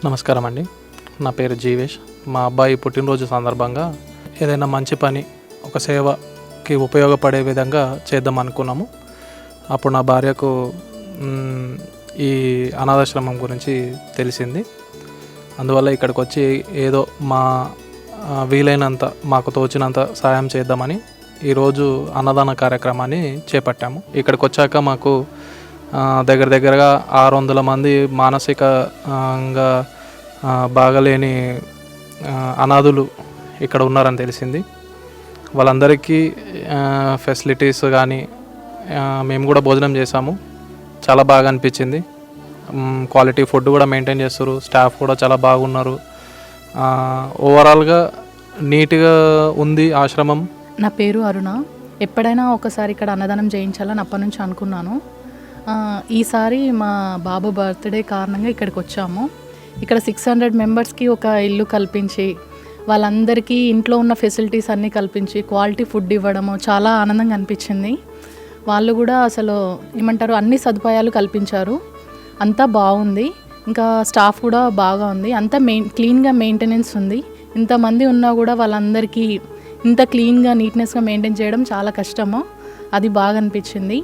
నమస్కారం అండి. నా పేరు జీవేష్. మా అబ్బాయి పుట్టినరోజు సందర్భంగా ఏదైనా మంచి పని, ఒక సేవకి ఉపయోగపడే విధంగా చేద్దాం అనుకున్నాము. అప్పుడు నా భార్యకు ఈ అనాథాశ్రమం గురించి తెలిసింది. అందువల్ల ఇక్కడికి వచ్చి ఏదో మా వీలైనంత, మాకు తోచినంత సాయం చేద్దామని ఈరోజు అన్నదాన కార్యక్రమాన్ని చేపట్టాము. ఇక్కడికి వచ్చాక మాకు దగ్గరగా 600 మంది మానసికంగా బాగలేని అనాథులు ఇక్కడ ఉన్నారని తెలిసింది. వాళ్ళందరికీ ఫెసిలిటీస్ కానీ, మేము కూడా భోజనం చేసాము. చాలా బాగా అనిపించింది. క్వాలిటీ ఫుడ్ కూడా మెయింటైన్ చేస్తారు. స్టాఫ్ కూడా చాలా బాగున్నారు. ఓవరాల్గా నీట్గా ఉంది ఆశ్రమం. నా పేరు అరుణ. ఎప్పుడైనా ఒకసారి ఇక్కడ అన్నదానం చేయించాలని అప్పటి నుంచి అనుకున్నాను. ఈసారి మా బాబు బర్త్డే కారణంగా ఇక్కడికి వచ్చాము. ఇక్కడ 600 మెంబర్స్కి ఒక ఇల్లు కల్పించి, వాళ్ళందరికీ ఇంట్లో ఉన్న ఫెసిలిటీస్ అన్నీ కల్పించి క్వాలిటీ ఫుడ్ ఇవ్వడము చాలా ఆనందంగా అనిపించింది. వాళ్ళు కూడా అసలు ఏమంటారు, అన్ని సదుపాయాలు కల్పించారు. అంతా బాగుంది. ఇంకా స్టాఫ్ కూడా బాగా ఉంది. అంతా క్లీన్గా మెయింటెనెన్స్ ఉంది. ఇంతమంది ఉన్నా కూడా వాళ్ళందరికీ ఇంత క్లీన్గా నీట్నెస్గా మెయింటైన్ చేయడం చాలా కష్టము. అది బాగా అనిపించింది.